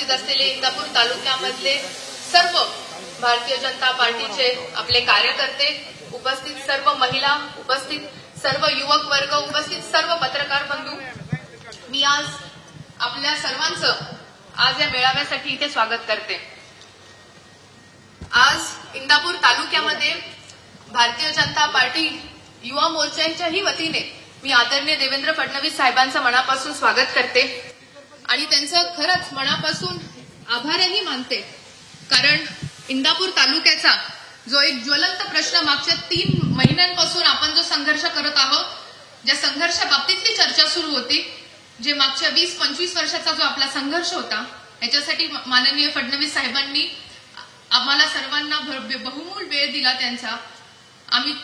उपस्थित असलेले इंदापूर तालुक्यामधले सर्व भारतीय जनता पार्टीचे आपले कार्यकर्ते, उपस्थित सर्व महिला, उपस्थित सर्व युवक वर्ग, उपस्थित सर्व पत्रकार बंधू, मी आज आपल्या सर्वांचं आज या मेळाव्यासाठी इथे स्वागत करते। आज इंदापूर तालुक्यामध्ये भारतीय जनता पार्टी युवा मोर्चाच्याही वतीने मी आदरणीय देवेंद्र फडणवीस साहेबांचं मनापासून स्वागत करते आणि त्यांचं खरंच मनापासून आभारही मानते। कारण इंदापूर तालुक्याचा जो एक ज्वलंत प्रश्न मागच्या 3 महिन्यांपासून आपण जो संघर्ष करत आहोत, ज्या संघर्षाबाबतीतली चर्चा सुरू होती, जे मागच्या 20-25 वर्षाचा जो आपला संघर्ष होता, याच्यासाठी माननीय फडणवीस साहेबांनी आम्हाला सर्वांना बहुमूल्य वेळ दिला। त्यांचा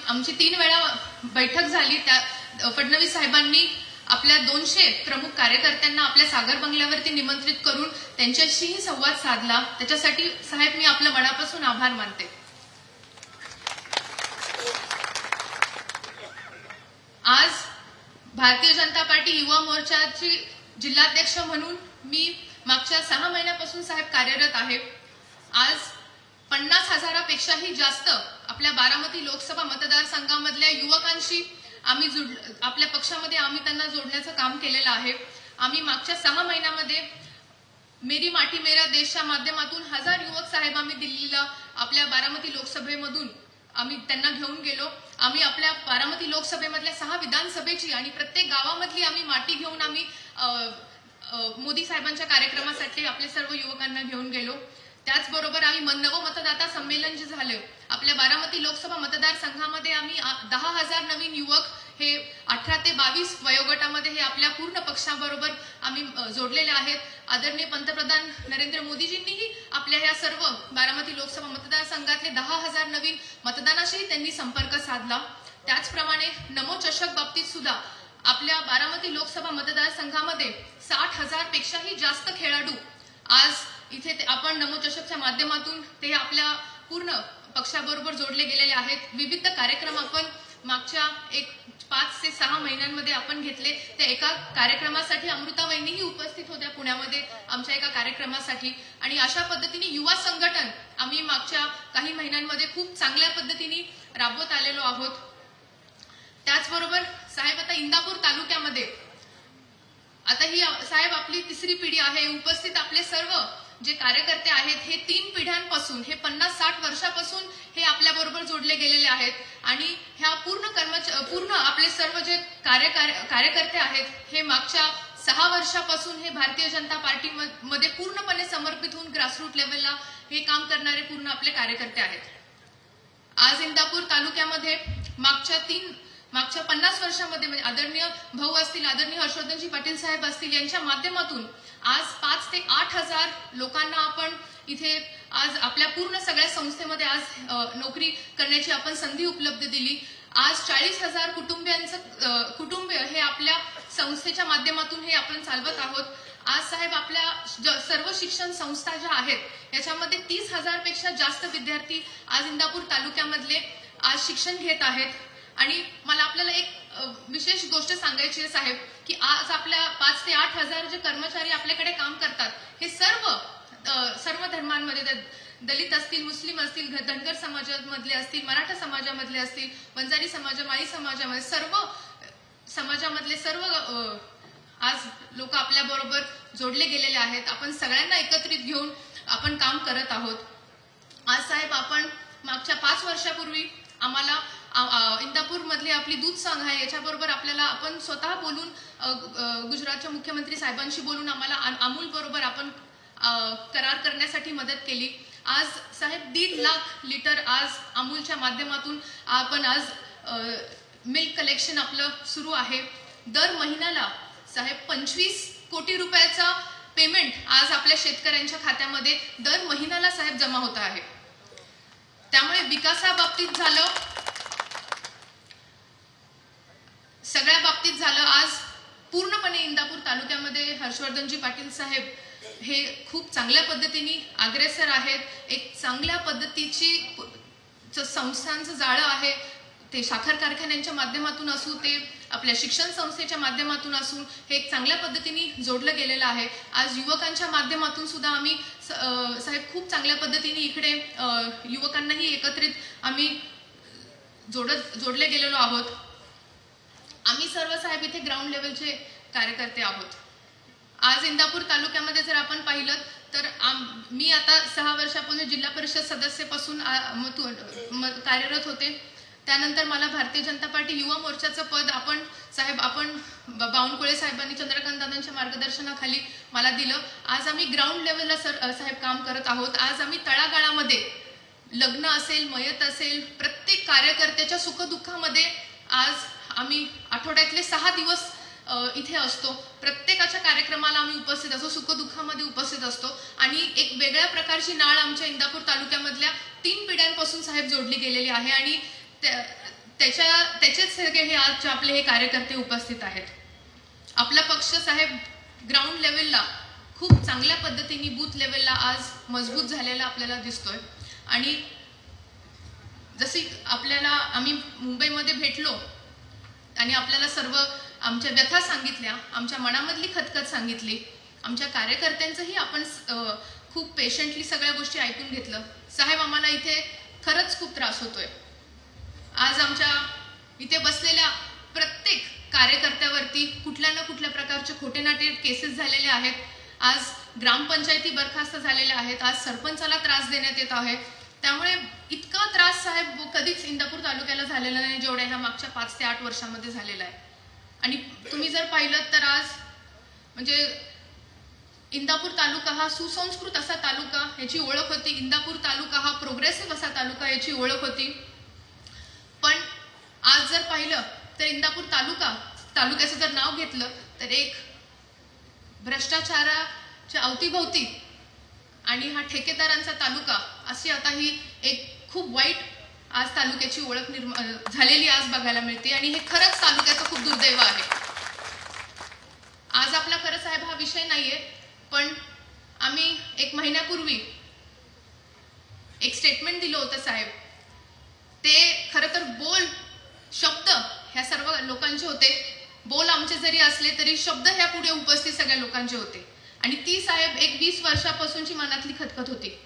आमची 3 वेळा बैठक झाली। त्या फडणवीस साहेबांनी आपल्या 200 प्रमुख कार्यकर्त्यांना आपल्या सागर बंगल्यावरती निमंत्रित करून त्यांच्याशीही संवाद साधला। त्याच्यासाठी साहेब मी आपल्या मनापासून आभार मानते। आज भारतीय जनता पार्टी युवा मोर्चाची जिल्हाध्यक्ष म्हणून मी मागच्या 6 महिन्यापासून साहेब कार्यरत आहे। आज 50,000पेक्षाही जास्त आपल्या बारामती लोकसभा मतदारसंघामधल्या युवकांशी आम्ही आपल्या पक्षामध्ये त्यांना जोडण्याचं काम केलेलं आहे। आम्ही मागच्या 6 महिन्यामध्ये मेरी माटी मेरा देशच्या माध्यमातून 1000 युवक साहेब आम्ही दिल्लीला आपल्या बारामती लोकसभेमधून आम्ही त्यांना घेऊन गेलो। आम्ही आपल्या बारामती लोकसभेमधल्या 6 विधानसभेची आणि प्रत्येक गावामधली आम्ही माटी घेऊन आम्ही मोदी साहेबांच्या कार्यक्रमासाठी आपले सर्व युवकांना घेऊन गेलो। त्याचबरोबर आम्ही नवमतदाता संमेलन जे झाले आपल्या बारामती लोकसभा मतदारसंघामध्ये आम्ही 10,000 नवीन युवक हे 18 ते 22 वयोगटामध्ये हे आपल्या पूर्ण पक्षाबरोबर आम्ही जोडलेले आहेत। आदरणीय पंतप्रधान नरेंद्र मोदीजींनीही आपल्या या सर्व बारामती लोकसभा मतदारसंघातले 10,000 नवीन मतदानाशी त्यांनी संपर्क साधला। त्याचप्रमाणे नमो चषक बाबतीत सुद्धा आपल्या बारामती लोकसभा मतदारसंघामध्ये 60,000पेक्षाही जास्त खेळाडू आज इथे आपण नमो चषकच्या माध्यमातून ते आपल्या पूर्ण पक्षाबरोबर जोडले गेलेले आहेत। विविध कार्यक्रम आपण मागच्या 5 ते 6 महिन्यांमध्ये आपण घेतले। त्या एका कार्यक्रमासाठी अमृता वहिनीही उपस्थित होत्या पुण्यामध्ये आमच्या एका कार्यक्रमासाठी आणि अशा पद्धतीने युवा संघटन आम्ही मागच्या काही महिन्यांमध्ये खूप चांगल्या पद्धतीने राबवत आलेलो आहोत। त्याचबरोबर साहेब आता इंदापूर तालुक्यामध्ये आता ही साहेब आपली 3री पिढी आहे। उपस्थित आपले सर्व जे कार्यकर्ते आहेत हे 3 पिढ्यांपासून हे 50-60 वर्षापासून हे आपल्या बरोबर जोडले गेलेले आहेत आणि ह्या पूर्ण आपले सर्व जे कार्यकर्ते आहेत हे मागच्या 6 वर्षापासून हे भारतीय जनता पार्टीमध्ये पूर्णपणे समर्पित होऊन ग्रासरूट लेवलला हे काम करणारे पूर्ण आपले कार्यकर्ते आहेत। आज इंदापूर तालुक्यामध्ये मागच्या 50 वर्षामध्ये म्हणजे आदरणीय भाऊ असतील, आदरणीय हर्षवर्धनजी पाटील साहेब असतील, यांच्या माध्यमातून आज 5 ते 8,000 लोकांना आपण इथे आज आपल्या पूर्ण सगळ्या संस्थेमध्ये आज नोकरी करण्याची आपण संधी उपलब्ध दिली। आज 40,000 कुटुंबीय हे आपल्या संस्थेच्या माध्यमातून हे आपण चालवत आहोत। आज साहेब आपल्या सर्व शिक्षण संस्था ज्या आहेत याच्यामध्ये 30,000पेक्षा जास्त विद्यार्थी आज इंदापूर तालुक्यामधले आज शिक्षण घेत आहेत। आणि मला आपल्याला एक विशेष गोष्ट सांगायची आहे साहेब की आज आपल्या 5 ते 8,000 जे कर्मचारी आपल्याकडे काम करतात हे सर्व धर्मांमध्ये दलित असतील, मुस्लिम असतील, धनगर समाजामधले असतील, मराठा समाजामधले असतील, वंजारी समाज, माळी समाजामध्ये सर्व समाजामधले सर्व आज लोक आपल्या बरोबर जोडले गेलेले आहेत। आपण सगळ्यांना एकत्रित घेऊन आपण काम करत आहोत। आज साहेब आपण मागच्या 5 वर्षापूर्वी आम्हाला इंदापूर मधली आपली दूध संघ आहे याच्याबरोबर आपल्याला आपण स्वतः बोलून गुजरातच्या मुख्यमंत्री साहेबांशी बोलून आम्हाला अमूल बरोबर आपण करार करण्यासाठी मदत केली। आज साहेब 1.5 लाख लिटर आज अमूलच्या माध्यमातून आपण आज मिल्क कलेक्शन आपलं सुरू आहे। दर महिन्याला साहेब 25 कोटी रुपयाचा पेमेंट आज आपल्या शेतकऱ्यांच्या खात्यामध्ये दर महिन्याला साहेब जमा होत आहे। त्यामुळे विकासाबाबतीत झालं, सगळ्या बाबतीत झालं। आज पूर्णपणे इंदापूर तालुक्यामध्ये हर्षवर्धनजी पाटील साहेब हे खूप चांगल्या पद्धतीने अग्रेसर आहेत। एक चांगल्या पद्धतीची संस्थांचं जाळं आहे, ते साखर कारखान्यांच्या माध्यमातून असू, ते आपल्या शिक्षण संस्थेच्या माध्यमातून असू, हे एक चांगल्या पद्धतीने जोडलं गेलेलं आहे। आज युवकांच्या माध्यमातून सुद्धा आम्ही साहेब खूप चांगल्या पद्धतीने इकडे युवकांनाही एकत्रित आम्ही जोडले गेलेलो आहोत। आम्ही सर्व साहेब इथे ग्राउंड लेवलचे कार्यकर्ते आहोत। आज इंदापूर तालुक्यामध्ये जर आपण पाहिलं तर मी आता 6 वर्षापूर्वी जिल्हा परिषद सदस्यपासून कार्यरत होते। त्यानंतर मला भारतीय जनता पार्टी युवा मोर्चाचं पद आपण बावनकुळे साहेबांनी चंद्रकांत दादांच्या मार्गदर्शनाखाली मला दिलं। आज आम्ही ग्राउंड लेवलला साहेब काम करत आहोत। आज आम्ही तळागाळामध्ये लग्न असेल, मयत असेल, प्रत्येक कार्यकर्त्याच्या सुखदुःखामध्ये आज आम्ही आठवड्यातले 6 दिवस इथे असतो। प्रत्येकाच्या कार्यक्रमाला आम्ही उपस्थित असतो, सुखदुःखामध्ये उपस्थित असतो आणि एक वेगळ्या प्रकारची नाळ आमच्या इंदापूर तालुक्यामधल्या 3 पिढ्यांपासून साहेब जोडली गेलेली आहे आणि त्याचेच सगळे हे आज आपले हे कार्यकर्ते उपस्थित आहेत। आपला पक्ष साहेब ग्राउंड लेवलला खूप चांगल्या पद्धतीने बूथ लेवलला आज मजबूत झालेला आपल्याला दिसतोय आणि जशी आपल्याला आम्ही मुंबईमध्ये भेटलो आणि आपल्याला सर्व आमच्या व्यथा सांगितल्या, आमच्या मनामधली खतखत सांगितली, आमच्या कार्यकर्त्यांचंही आपण खूप पेशंटली सगळ्या गोष्टी ऐकून घेतलं। साहेब आम्हाला इथे खरंच खूप त्रास होतोय। आज आमच्या इथे बसलेल्या प्रत्येक कार्यकर्त्यावरती कुठल्या ना कुठल्या प्रकारचे खोटेनाटे केसेस झालेले आहेत। आज ग्रामपंचायती बरखास्त झालेल्या आहेत, आज सरपंचाला त्रास देण्यात येत आहे। त्यामुळे इतका त्रास साहेब कधीच इंदापूर तालुक्याला झालेला नाही जेवढा ह्या मागच्या 5 ते 8 वर्षांमध्ये झालेला आहे। आणि तुम्ही जर पाहिलं तर आज म्हणजे इंदापूर तालुका हा सुसंस्कृत असा तालुका याची ओळख होती। इंदापूर तालुका हा प्रोग्रेसिव्ह असा तालुका याची ओळख होती। पण आज जर पाहिलं तर इंदापूर तालुक्याचं जर नाव घेतलं तर एक भ्रष्टाचाराच्या अवतीभोवती आणि हा ठेकेदारांचा तालुका अशी आता ही एक खूप वाईट आज तालुक्याची ओळख झालेली आज बघायला मिळते आणि हे खरंच तालुक्याचं खूप दुर्दैव आहे। आज आपला खरं साहेब हा विषय नाहीये, पण आम्ही 1 महिन्यापूर्वी एक स्टेटमेंट दिलं होतं साहेब। ते खरं तर बोल शब्द ह्या सर्व लोकांचे होते, बोल आमचे जरी असले तरी शब्द ह्या पुढे उपस्थित सगळ्या लोकांचे होते आणि ती साहेब एक 20 वर्षापासूनची मनातली खतखत होती।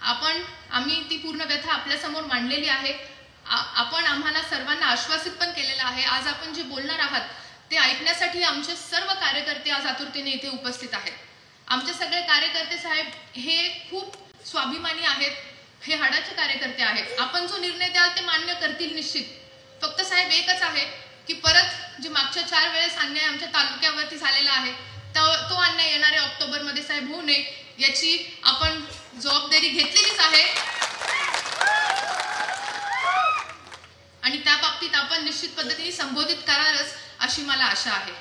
आम्ही ती पूर्ण व्यथा आपल्या समोर मांडलेली आहे। आपण आम्हाला सर्वांना आश्वासित पण केलेलं आहे। आज आपण जे बोलणार आहात ते ऐकण्यासाठी आमचे सर्व कार्यकर्ते आज आतुरतेने इथे उपस्थित आहेत। आमचे सगळे कार्यकर्ते साहेब हे खूप स्वाभिमानी आहेत, हे हाडाचे कार्यकर्ते आहेत। आपण जो निर्णय द्याल ते मान्य करतील निश्चित। फक्त साहेब एकच आहे की परत जे मागच्या 4 वेळेस अन्याय आमच्या तालुक्यावरती झालेला आहे तो अन्याय येणाऱ्या ऑक्टोबरमध्ये साहेब होऊ नये याची आपण जबाबदारी घेतलेलीच आहे आणि त्या बाबतीत आपण निश्चित पद्धतीने संबोधित करारच अशी मला आशा आहे।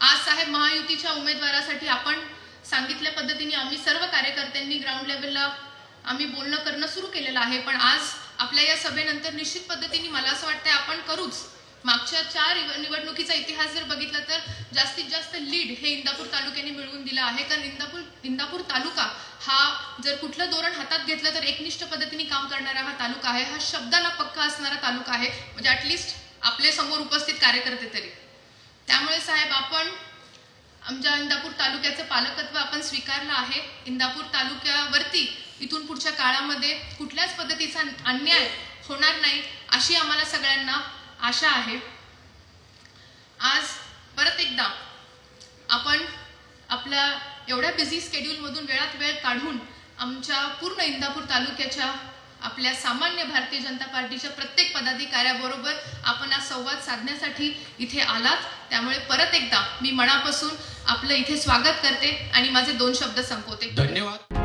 आज साहेब महायुतीच्या उमेदवारासाठी आपण सांगितल्या पद्धतीने आम्ही सर्व कार्यकर्त्यांनी ग्राउंड लेवलला आम्ही बोलणं करणं सुरू केलेलं आहे। पण आज आपल्या या सभेनंतर निश्चित पद्धतीने मला असं वाटतंय आपण करूच। मागच्या 4 निवडणुकीचा इतिहास जर बघितला तर जास्तीत जास्त लीड हे इंदापूर तालुक्याने मिळवून दिलं आहे। कारण इंदापूर तालुका हा जर कुठलं धोरण हातात घेतलं तर एकनिष्ठ पद्धतीने काम करणारा हा तालुका आहे, हा शब्दाला पक्का असणारा तालुका आहे, म्हणजे ॲटलिस्ट आपले समोर उपस्थित कार्यकर्ते तरी। त्यामुळे साहेब आपण आमच्या इंदापूर तालुक्याचं पालकत्व आपण स्वीकारलं आहे। इंदापूर तालुक्यावरती इथून पुढच्या काळामध्ये कुठल्याच पद्धतीचा अन्याय होणार नाही अशी आम्हाला सगळ्यांना आशा आहे। आज परत एकदा आपण आपल्या एवढ्या बिझी स्केड्यूलमधून वेळात वेळ काढून आमच्या पूर्ण इंदापूर तालुक्याच्या आपल्या सामान्य भारतीय जनता पार्टीच्या प्रत्येक पदाधिकाऱ्याबरोबर आपण आज संवाद साधण्यासाठी इथे आलात। त्यामुळे परत एकदा मी मनापासून आपलं इथे स्वागत करते आणि माझे 2 शब्द संपवते। धन्यवाद।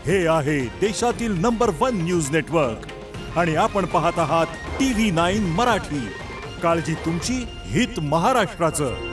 हे आहे देशातील नंबर 1 न्यूज नेटवर्क आणि आपण पाहत आहात TV9 मराठी। काळजी तुमची, हित महाराष्ट्राचं।